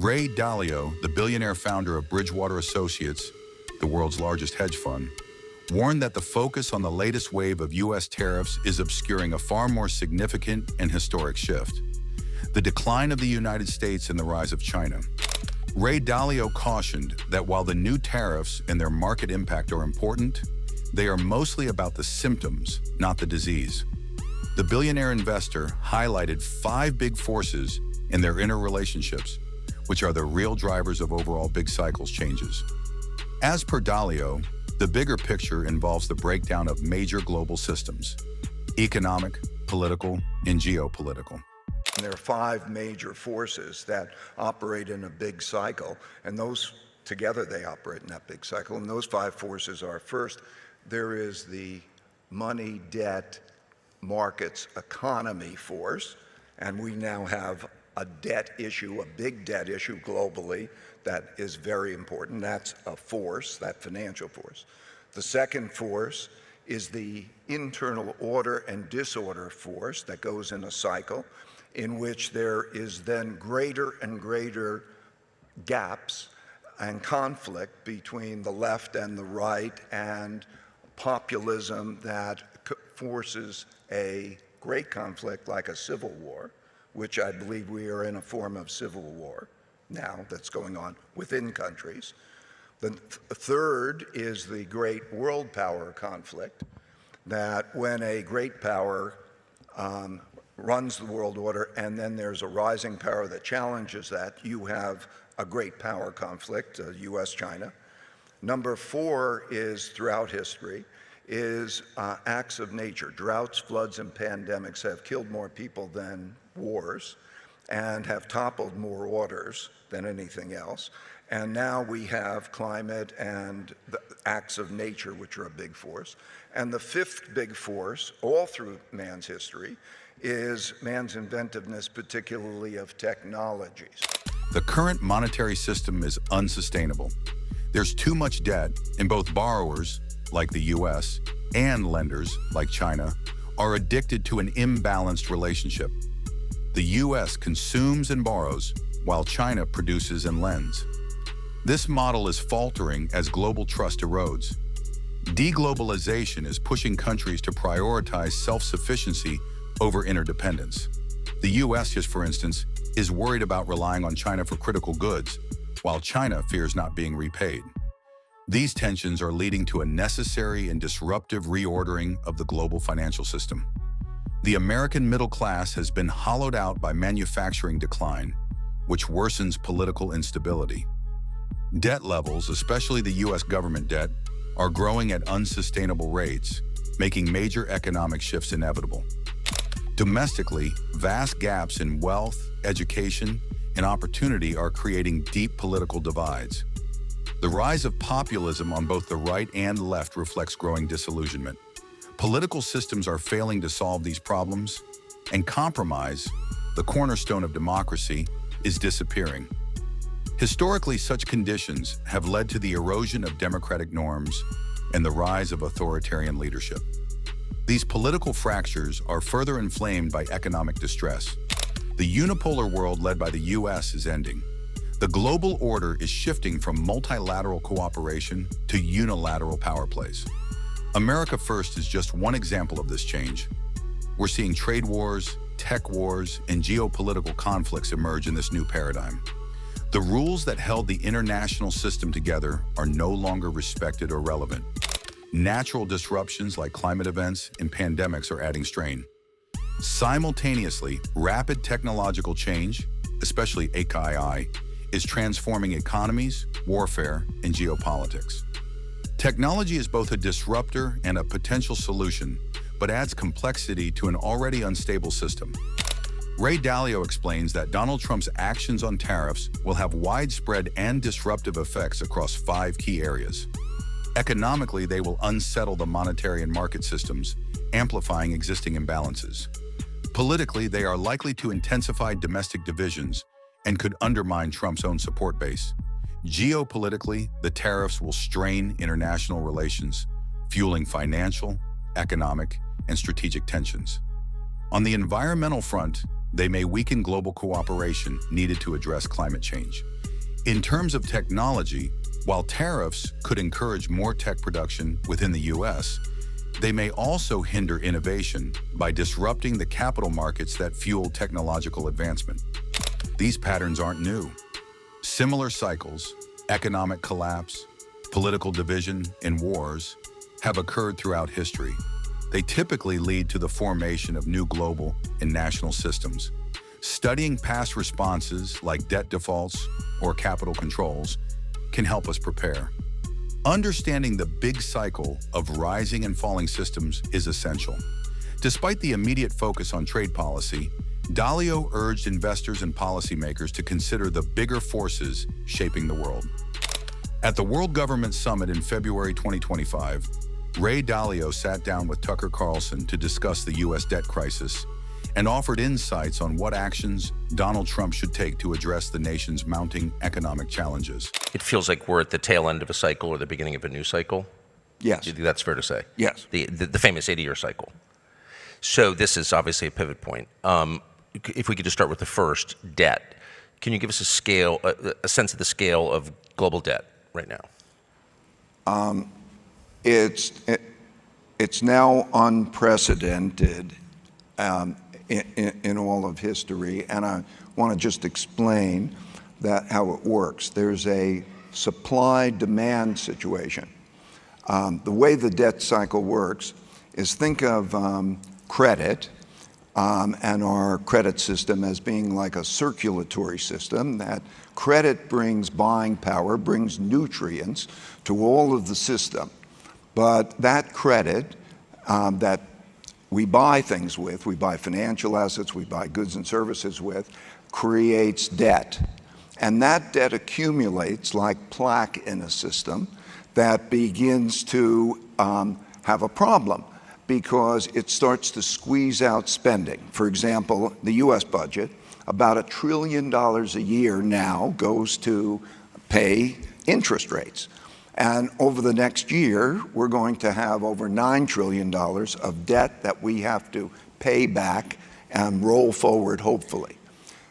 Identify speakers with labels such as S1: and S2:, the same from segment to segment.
S1: Ray Dalio, the billionaire founder of Bridgewater Associates, the world's largest hedge fund, warned that the focus on the latest wave of U.S. tariffs is obscuring a far more significant and historic shift: the decline of the United States and the rise of China. Ray Dalio cautioned that while the new tariffs and their market impact are important, they are mostly about the symptoms, not the disease. The billionaire investor highlighted 5 big forces and their interrelationships, which are the real drivers of overall big cycles changes. As per Dalio, the bigger picture involves the breakdown of major global systems: economic, political, and geopolitical.
S2: There are 5 major forces that operate in a big cycle, and those together they operate in that big cycle. And those 5 forces are: first, there is the money, debt, markets, economy force, and we now have a debt issue, a big debt issue globally that is very important. That's a force, that financial force. The second force is the internal order and disorder force that goes in a cycle in which there is then greater and greater gaps and conflict between the left and the right, and populism that forces a great conflict like a civil war, which I believe we are in a form of civil war now that's going on within countries. The third is the great world power conflict, that when a great power runs the world order and then there's a rising power that challenges that, you have a great power conflict, US-China. Number 4 is, throughout history, is acts of nature. Droughts, floods, and pandemics have killed more people than wars and have toppled more orders than anything else. And now we have climate and the acts of nature, which are a big force. And the 5th big force, all through man's history, is man's inventiveness, particularly of technologies.
S1: The current monetary system is unsustainable. There's too much debt, and both borrowers, like the US, and lenders, like China, are addicted to an imbalanced relationship. The US consumes and borrows, while China produces and lends. This model is faltering as global trust erodes. Deglobalization is pushing countries to prioritize self-sufficiency over interdependence. The US, just for instance, is worried about relying on China for critical goods, while China fears not being repaid. These tensions are leading to a necessary and disruptive reordering of the global financial system. The American middle class has been hollowed out by manufacturing decline, which worsens political instability. Debt levels, especially the US government debt, are growing at unsustainable rates, making major economic shifts inevitable. Domestically, vast gaps in wealth, education, and opportunity are creating deep political divides. The rise of populism on both the right and left reflects growing disillusionment. Political systems are failing to solve these problems, and compromise, the cornerstone of democracy, is disappearing. Historically, such conditions have led to the erosion of democratic norms and the rise of authoritarian leadership. These political fractures are further inflamed by economic distress. The unipolar world led by the US is ending. The global order is shifting from multilateral cooperation to unilateral power plays. America First is just one example of this change. We're seeing trade wars, tech wars, and geopolitical conflicts emerge in this new paradigm. The rules that held the international system together are no longer respected or relevant. Natural disruptions like climate events and pandemics are adding strain. Simultaneously, rapid technological change, especially AI, is transforming economies, warfare, and geopolitics. Technology is both a disruptor and a potential solution, but adds complexity to an already unstable system. Ray Dalio explains that Donald Trump's actions on tariffs will have widespread and disruptive effects across 5 key areas. Economically, they will unsettle the monetary and market systems, amplifying existing imbalances. Politically, they are likely to intensify domestic divisions and could undermine Trump's own support base. Geopolitically, the tariffs will strain international relations, fueling financial, economic, and strategic tensions. On the environmental front, they may weaken global cooperation needed to address climate change. In terms of technology, while tariffs could encourage more tech production within the U.S., they may also hinder innovation by disrupting the capital markets that fuel technological advancement. These patterns aren't new. Similar cycles, economic collapse, political division, and wars have occurred throughout history. They typically lead to the formation of new global and national systems. Studying past responses like debt defaults or capital controls can help us prepare. Understanding the big cycle of rising and falling systems is essential. Despite the immediate focus on trade policy, Dalio urged investors and policymakers to consider the bigger forces shaping the world. At the World Government Summit in February 2025, Ray Dalio sat down with Tucker Carlson to discuss the U.S. debt crisis and offered insights on what actions Donald Trump should take to address the nation's mounting economic challenges.
S3: It feels like we're at the tail end of a cycle or the beginning of a new cycle.
S2: Yes.
S3: Do you think that's fair to say?
S2: Yes.
S3: The famous 80-year cycle. So this is obviously a pivot point. If we could just start with the first, debt. Can you give us a scale, a sense of the scale of global debt right now?
S2: It's now unprecedented in all of history, and I want to just explain that how it works. There's a supply-demand situation. The way the debt cycle works is think of credit and our credit system as being like a circulatory system. That credit brings buying power, brings nutrients to all of the system. But that credit that we buy things with, we buy financial assets, we buy goods and services with, creates debt. And that debt accumulates like plaque in a system that begins to have a problem because it starts to squeeze out spending. For example, the US budget, about $1 trillion a year now goes to pay interest rates. And over the next year, we're going to have over $9 trillion of debt that we have to pay back and roll forward, hopefully.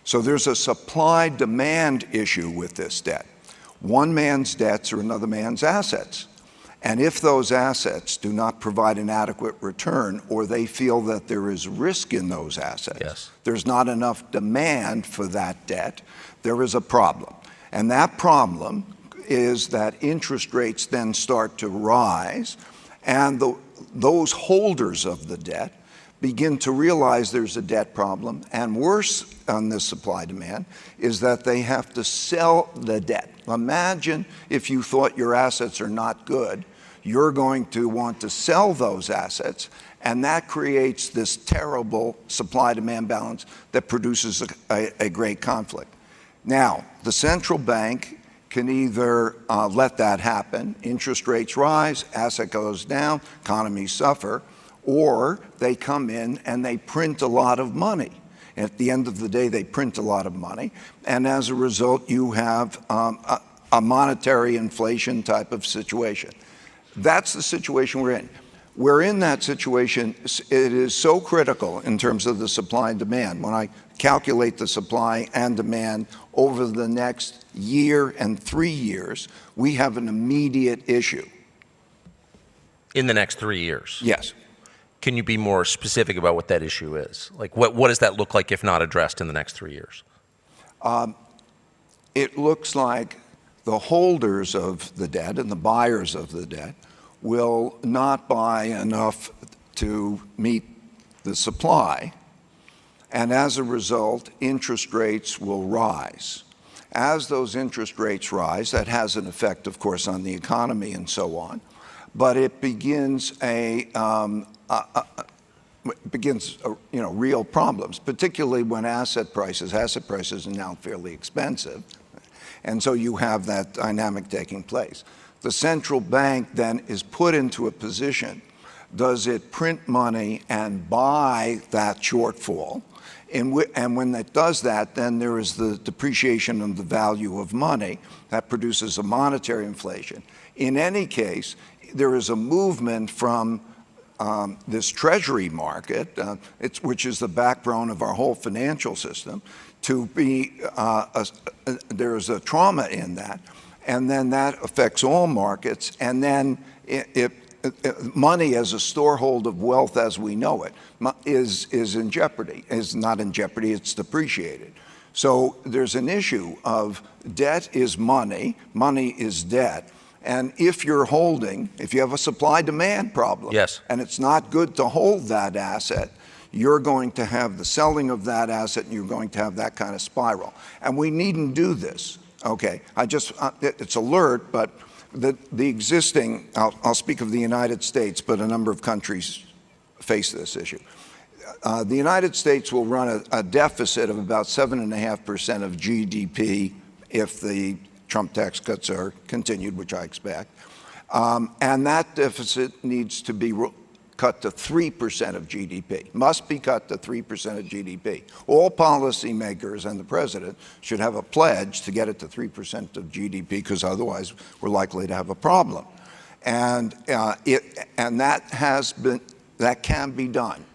S2: So there's a supply-demand issue with this debt. One man's debts are another man's assets. And if those assets do not provide an adequate return, or they feel that there is risk in those assets,
S3: yes,
S2: there's not enough demand for that debt, there is a problem. And that problem is that interest rates then start to rise, and those holders of the debt begin to realize there's a debt problem, and worse on this supply-demand is that they have to sell the debt. Imagine if you thought your assets are not good, you're going to want to sell those assets, and that creates this terrible supply-demand balance that produces a great conflict. Now, the central bank can either let that happen, interest rates rise, asset goes down, economies suffer, or they come in and they print a lot of money. At the end of the day, they print a lot of money, and as a result, you have a monetary inflation type of situation. That's the situation we're in. We're in that situation. It is so critical in terms of the supply and demand. When I calculate the supply and demand over the next year and 3 years, we have an immediate issue.
S3: In the next 3 years?
S2: Yes.
S3: Can you be more specific about what that issue is? Like, what does that look like if not addressed in the next 3 years?
S2: It looks like the holders of the debt and the buyers of the debt will not buy enough to meet the supply, and as a result, interest rates will rise. As those interest rates rise, that has an effect, of course, on the economy and so on, but it begins real problems, particularly when asset prices are now fairly expensive, and so you have that dynamic taking place. The central bank then is put into a position, does it print money and buy that shortfall? And when it does that, then there is the depreciation of the value of money that produces a monetary inflation. In any case, there is a movement from this treasury market, which is the backbone of our whole financial system, to be, there's a trauma in that. And then that affects all markets. And then money as a storehold of wealth as we know it is in jeopardy, is not in jeopardy, it's depreciated. So there's an issue of debt is money, money is debt. And if you're holding, if you have a supply-demand problem,
S3: yes,
S2: and it's not good to hold that asset, you're going to have the selling of that asset, and you're going to have that kind of spiral. And we needn't do this. Okay, it's alert, but the existing, I'll speak of the United States, but a number of countries face this issue. The United States will run a deficit of about 7.5% of GDP if the Trump tax cuts are continued, which I expect. And that deficit needs to be cut to 3% of GDP, must be cut to 3% of GDP. All policymakers and the president should have a pledge to get it to 3% of GDP, because otherwise we're likely to have a problem. And that can be done.